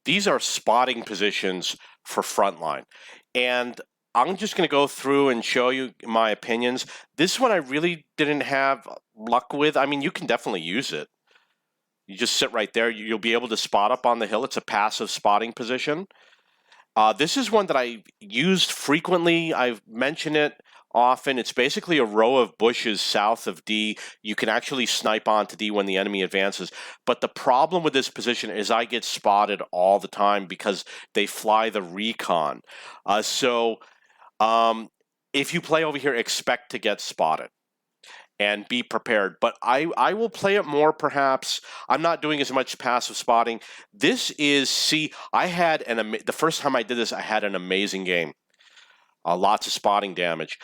these are spotting positions for frontline. And I'm just going to go through and show you my opinions. This one I really didn't have luck with. I mean, you can definitely use it. You just sit right there. You'll be able to spot up on the hill. It's a passive spotting position. This is one that I used frequently. I've mentioned it often. It's basically a row of bushes south of D. You can actually snipe onto D when the enemy advances. But the problem with this position is I get spotted all the time because they fly the recon. If you play over here, expect to get spotted and be prepared. But I will play it more perhaps. I'm not doing as much passive spotting. This is, see, I had the first time I did this, I had an amazing game. Lots of spotting damage.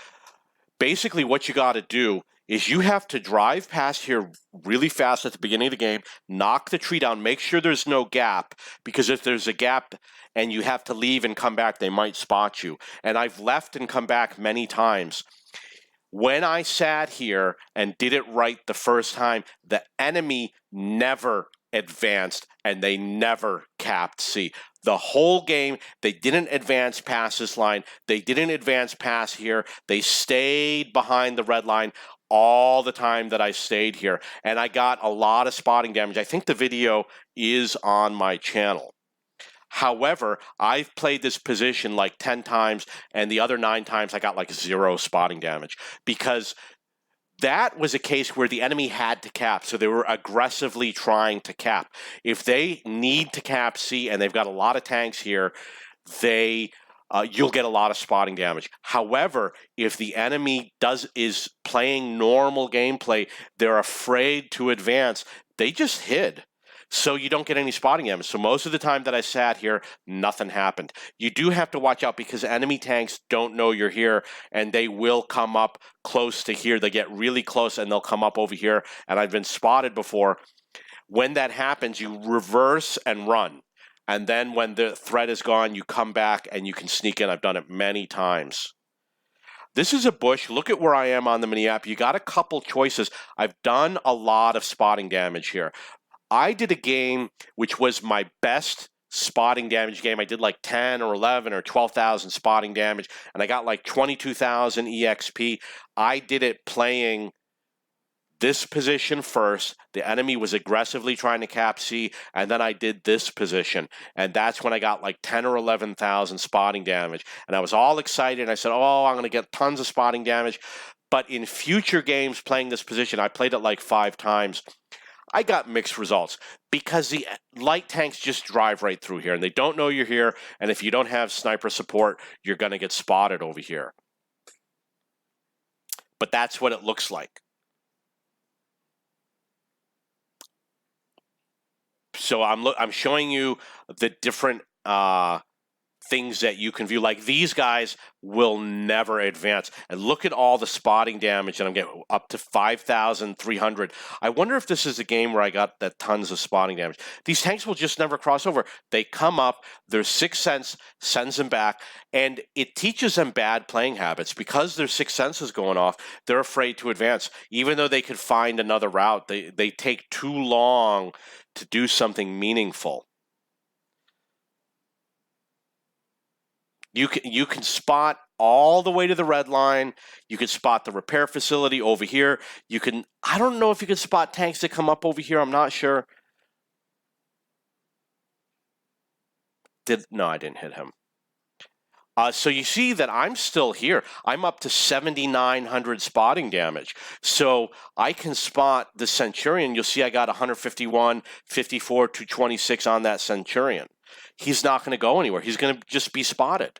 Basically, what you got to do is you have to drive past here really fast at the beginning of the game, knock the tree down, make sure there's no gap, because if there's a gap and you have to leave and come back, they might spot you. And I've left and come back many times. When I sat here and did it right the first time, the enemy never advanced and they never capped C. The whole game, they didn't advance past this line. They didn't advance past here. They stayed behind the red line all the time that I stayed here. And I got a lot of spotting damage. I think the video is on my channel. However, I've played this position like 10 times, and the other 9 times I got like 0 spotting damage, because that was a case where the enemy had to cap, so they were aggressively trying to cap. If they need to cap C and they've got a lot of tanks here, you'll get a lot of spotting damage. However, if the enemy is playing normal gameplay, they're afraid to advance, they just hid. So you don't get any spotting damage. So most of the time that I sat here, nothing happened. You do have to watch out because enemy tanks don't know you're here, and they will come up close to here. They get really close and they'll come up over here, and I've been spotted before. When that happens, you reverse and run. And then when the threat is gone, you come back and you can sneak in. I've done it many times. This is a bush. Look at where I am on the mini app. You got a couple choices. I've done a lot of spotting damage here. I did a game which was my best spotting damage game. I did like 10 or 11 or 12,000 spotting damage, and I got like 22,000 EXP. I did it playing this position first. The enemy was aggressively trying to cap C, and then I did this position, and that's when I got like 10 or 11,000 spotting damage. And I was all excited, and I said, oh, I'm going to get tons of spotting damage. But in future games playing this position, I played it like 5 times. I got mixed results because the light tanks just drive right through here and they don't know you're here. And if you don't have sniper support, you're going to get spotted over here. But that's what it looks like. So I'm showing you the different things that you can view. Like these guys will never advance. And look at all the spotting damage, and I'm getting up to 5,300. I wonder if this is a game where I got that tons of spotting damage. These tanks will just never cross over. They come up, their sixth sense sends them back, and it teaches them bad playing habits. Because their sixth sense is going off, they're afraid to advance. Even though they could find another route, they take too long to do something meaningful. You can spot all the way to the red line. You can spot the repair facility over here. I don't know if you can spot tanks that come up over here. I'm not sure. No, I didn't hit him. So you see that I'm still here. I'm up to 7,900 spotting damage. So I can spot the Centurion. You'll see I got 151, 54, 226 on that Centurion. He's not going to go anywhere. He's going to just be spotted.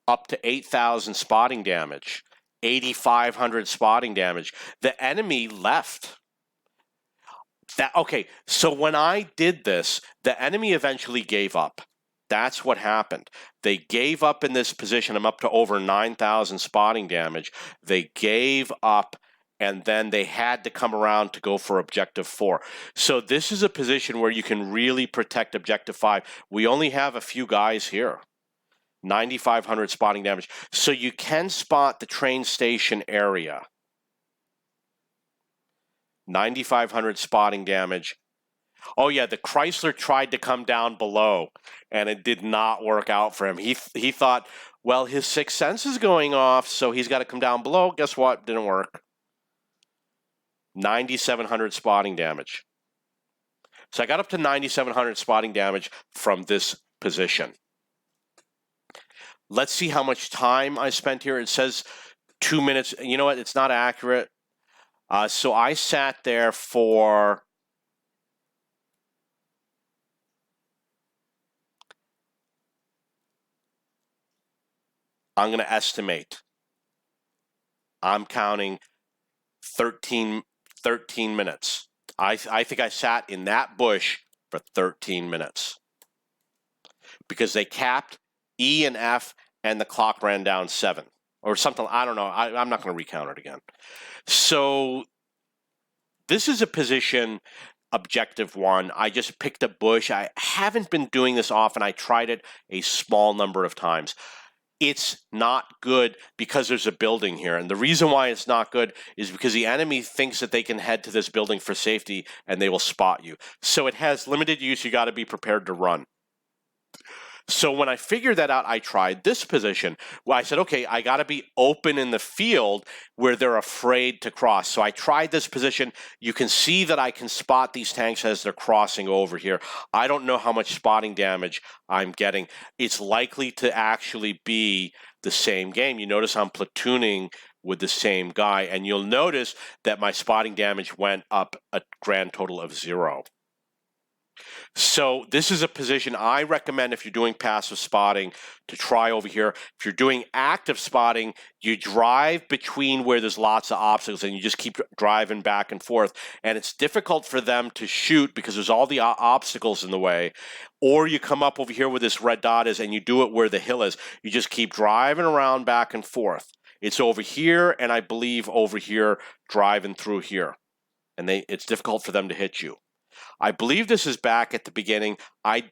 Up to 8,000 spotting damage, 8,500 spotting damage. The enemy left. Okay, so when I did this, the enemy eventually gave up. That's what happened. They gave up in this position. I'm up to over 9,000 spotting damage. They gave up, and then they had to come around to go for objective 4. So this is a position where you can really protect objective 5. We only have a few guys here. 9,500 spotting damage. So you can spot the train station area. 9,500 spotting damage. Oh yeah, the Chrysler tried to come down below, and it did not work out for him. He thought, well, his sixth sense is going off, so he's got to come down below. Guess what? Didn't work. 9,700 spotting damage. So I got up to 9,700 spotting damage from this position. Let's see how much time I spent here. It says 2 minutes. You know what? It's not accurate. So I sat there for... I'm going to estimate. I'm counting 13 minutes. I think I sat in that bush for 13 minutes because they capped E and F and the clock ran down 7 or something. I don't know. I'm not going to recount it again. So this is a position, objective 1. I just picked a bush. I haven't been doing this often. I tried it a small number of times. It's not good because there's a building here. And the reason why it's not good is because the enemy thinks that they can head to this building for safety and they will spot you. So it has limited use. You got to be prepared to run. So when I figured that out, I tried this position. Well, I said, okay, I got to be open in the field where they're afraid to cross. So I tried this position. You can see that I can spot these tanks as they're crossing over here. I don't know how much spotting damage I'm getting. It's likely to actually be the same game. You notice I'm platooning with the same guy, and you'll notice that my spotting damage went up a grand total of 0. So this is a position I recommend if you're doing passive spotting to try over here. If you're doing active spotting, you drive between where there's lots of obstacles and you just keep driving back and forth. And it's difficult for them to shoot because there's all the obstacles in the way. Or you come up over here where this red dot is and you do it where the hill is. You just keep driving around back and forth. It's over here and I believe over here driving through here. And it's difficult for them to hit you. I believe this is back at the beginning. I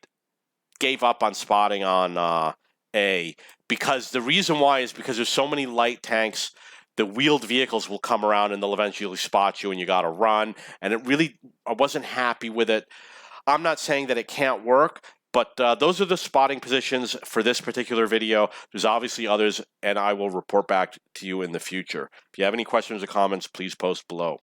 gave up on spotting on A because the reason why is because there's so many light tanks. The wheeled vehicles will come around and they'll eventually spot you and you got to run. And I wasn't happy with it. I'm not saying that it can't work, but those are the spotting positions for this particular video. There's obviously others, and I will report back to you in the future. If you have any questions or comments, please post below.